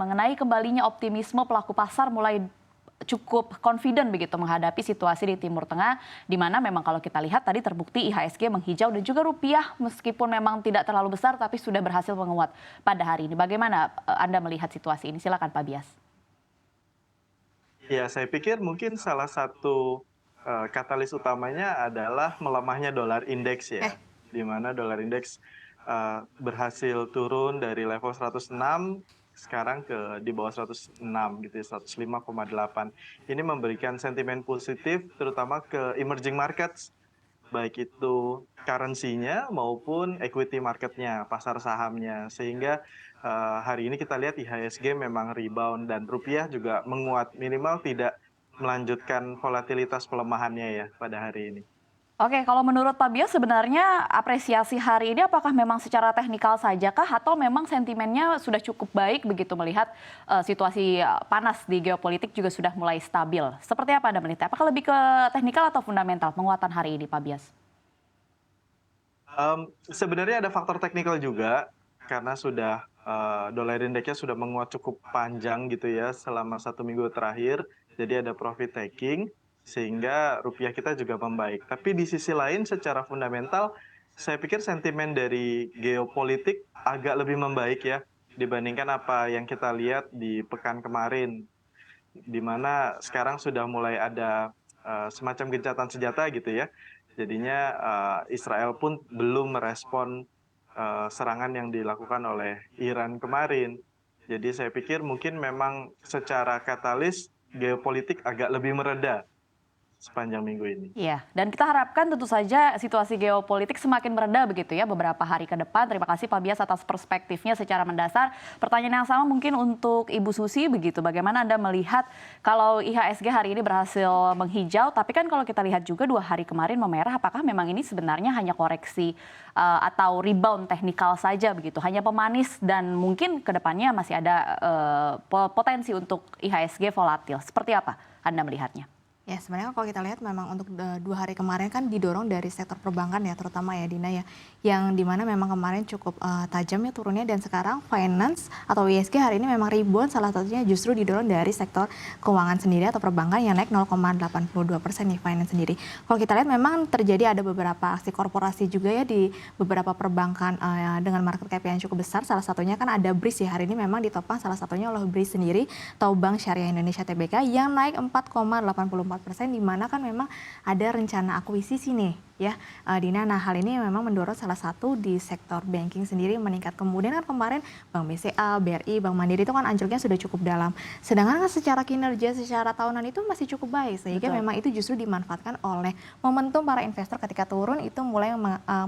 Mengenai kembalinya optimisme pelaku pasar mulai cukup confident begitu menghadapi situasi di Timur Tengah, di mana memang kalau kita lihat tadi terbukti IHSG menghijau dan juga rupiah meskipun memang tidak terlalu besar tapi sudah berhasil menguat pada hari ini. Bagaimana Anda melihat situasi ini? Silakan Pak Bias. Ya, saya pikir mungkin salah satu katalis utamanya adalah melemahnya dolar indeks ya, di mana dolar indeks berhasil turun dari level 106 sekarang ke di bawah 106 gitu ya, 105,8. Ini memberikan sentimen positif terutama ke emerging markets, baik itu currency-nya maupun equity market-nya, pasar sahamnya. Sehingga hari ini kita lihat IHSG memang rebound dan rupiah juga menguat, minimal tidak melanjutkan volatilitas pelemahannya ya pada hari ini. Oke, kalau menurut Pak Bias sebenarnya apresiasi hari ini apakah memang secara teknikal saja kah atau memang sentimennya sudah cukup baik begitu melihat situasi panas di geopolitik juga sudah mulai stabil. Seperti apa Anda melihat? Apakah lebih ke teknikal atau fundamental penguatan hari ini Pak Bias? Sebenarnya ada faktor teknikal juga, karena sudah dolar indeksnya sudah menguat cukup panjang gitu ya selama 1 minggu terakhir, jadi ada profit taking, sehingga rupiah kita juga membaik. Tapi di sisi lain secara fundamental, saya pikir sentimen dari geopolitik agak lebih membaik ya, dibandingkan apa yang kita lihat di pekan kemarin, di mana sekarang sudah mulai ada semacam gencatan senjata gitu ya. Jadinya Israel pun belum merespon serangan yang dilakukan oleh Iran kemarin. Jadi saya pikir mungkin memang secara katalis geopolitik agak lebih mereda sepanjang minggu ini. Iya, dan kita harapkan tentu saja situasi geopolitik semakin mereda begitu ya beberapa hari ke depan. Terima kasih Pak Bias atas perspektifnya secara mendasar. Pertanyaan yang sama mungkin untuk Ibu Susi begitu. Bagaimana Anda melihat kalau IHSG hari ini berhasil menghijau, tapi kan kalau kita lihat juga 2 hari kemarin memerah, apakah memang ini sebenarnya hanya koreksi atau rebound teknikal saja begitu, hanya pemanis dan mungkin ke depannya masih ada potensi untuk IHSG volatil. Seperti apa Anda melihatnya? Ya sebenarnya kalau kita lihat memang untuk 2 hari kemarin kan didorong dari sektor perbankan ya terutama ya Dina ya, yang dimana memang kemarin cukup tajam ya turunnya, dan sekarang finance atau IHSG hari ini memang rebound, salah satunya justru didorong dari sektor keuangan sendiri atau perbankan yang naik 0,82% nih finance sendiri. Kalau kita lihat memang terjadi ada beberapa aksi korporasi juga ya di beberapa perbankan dengan market cap yang cukup besar, salah satunya kan ada BRIS ya, hari ini memang ditopang salah satunya oleh BRIS sendiri atau Bank Syariah Indonesia Tbk yang naik 4,84%, di mana kan memang ada rencana akuisisi nih ya Dina. Nah hal ini memang mendorong salah satu di sektor banking sendiri meningkat. Kemudian kan kemarin Bank BCA, BRI, Bank Mandiri itu kan anjloknya sudah cukup dalam. Sedangkan kan secara kinerja secara tahunan itu masih cukup baik, sehingga memang itu justru dimanfaatkan oleh momentum para investor ketika turun itu mulai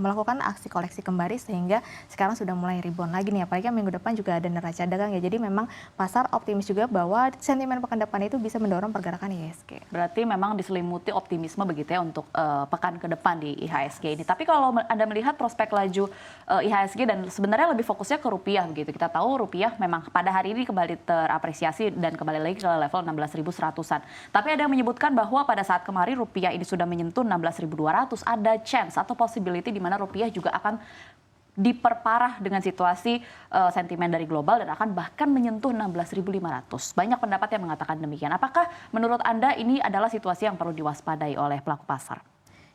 melakukan aksi koleksi kembali, sehingga sekarang sudah mulai rebound lagi nih. Apalagi minggu depan juga ada neraca dagang ya. Jadi memang pasar optimis juga bahwa sentimen pekan depan itu bisa mendorong pergerakan IHSG. Berarti memang diselimuti optimisme begitu ya untuk pekan ke depan di IHSG ini. Tapi kalau Anda melihat prospek laju IHSG dan sebenarnya lebih fokusnya ke rupiah begitu. Kita tahu rupiah memang pada hari ini kembali terapresiasi dan kembali lagi ke level 16.100-an. Tapi ada yang menyebutkan bahwa pada saat kemarin rupiah ini sudah menyentuh 16.200, ada chance atau possibility di mana rupiah juga akan diperparah dengan situasi sentimen dari global dan akan bahkan menyentuh 16.500. Banyak pendapat yang mengatakan demikian. Apakah menurut Anda ini adalah situasi yang perlu diwaspadai oleh pelaku pasar?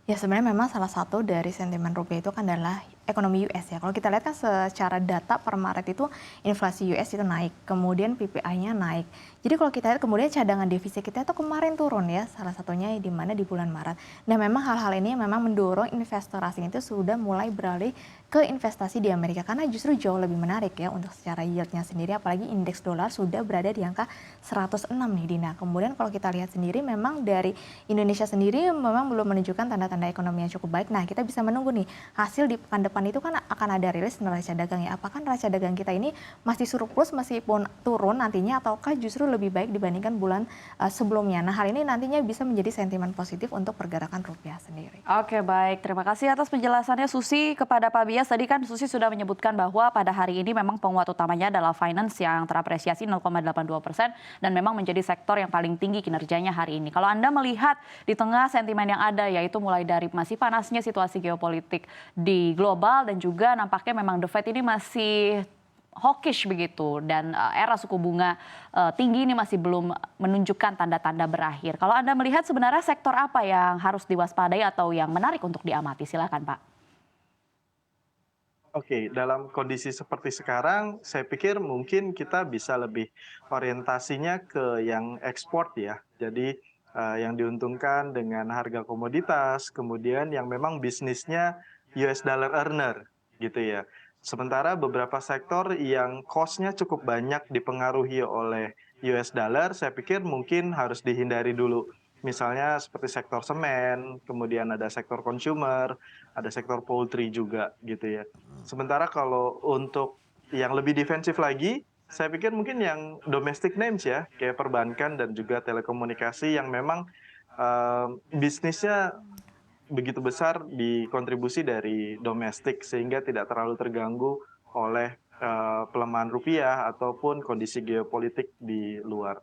Ya sebenarnya memang salah satu dari sentimen rupiah itu kan adalah ekonomi US ya. Kalau kita lihat kan secara data per Maret itu inflasi US itu naik, kemudian PPI-nya naik. Jadi kalau kita lihat kemudian cadangan devisa kita itu kemarin turun ya, salah satunya di mana di bulan Maret. Nah memang hal-hal ini memang mendorong investor asing itu sudah mulai beralih ke investasi di Amerika, karena justru jauh lebih menarik ya untuk secara yield-nya sendiri, apalagi indeks dolar sudah berada di angka 106 nih Dina. Kemudian kalau kita lihat sendiri memang dari Indonesia sendiri memang belum menunjukkan tanda-tanda ekonomi yang cukup baik. Nah kita bisa menunggu nih hasil di pekan depan itu kan akan ada rilis neraca dagang ya. Apakah neraca dagang kita ini masih surplus meskipun turun nantinya, ataukah justru lebih baik dibandingkan bulan sebelumnya. Nah hal ini nantinya bisa menjadi sentimen positif untuk pergerakan rupiah sendiri. Oke baik, terima kasih atas penjelasannya Susi. Kepada Pak Bias, tadi kan Susi sudah menyebutkan bahwa pada hari ini memang penguat utamanya adalah finance yang terapresiasi 0,82% dan memang menjadi sektor yang paling tinggi kinerjanya hari ini. Kalau Anda melihat di tengah sentimen yang ada, yaitu mulai dari masih panasnya situasi geopolitik di global dan juga nampaknya memang The Fed ini masih hawkish begitu dan era suku bunga tinggi ini masih belum menunjukkan tanda-tanda berakhir. Kalau Anda melihat sebenarnya sektor apa yang harus diwaspadai atau yang menarik untuk diamati? Silakan Pak. Oke, dalam kondisi seperti sekarang, saya pikir mungkin kita bisa lebih orientasinya ke yang ekspor ya. Jadi yang diuntungkan dengan harga komoditas, kemudian yang memang bisnisnya US dollar earner gitu ya. Sementara beberapa sektor yang cost-nya cukup banyak dipengaruhi oleh US dollar, saya pikir mungkin harus dihindari dulu. Misalnya seperti sektor semen, kemudian ada sektor consumer, ada sektor poultry juga gitu ya. Sementara kalau untuk yang lebih defensif lagi, saya pikir mungkin yang domestic names ya, kayak perbankan dan juga telekomunikasi yang memang bisnisnya begitu besar dikontribusi dari domestik sehingga tidak terlalu terganggu oleh pelemahan rupiah ataupun kondisi geopolitik di luar.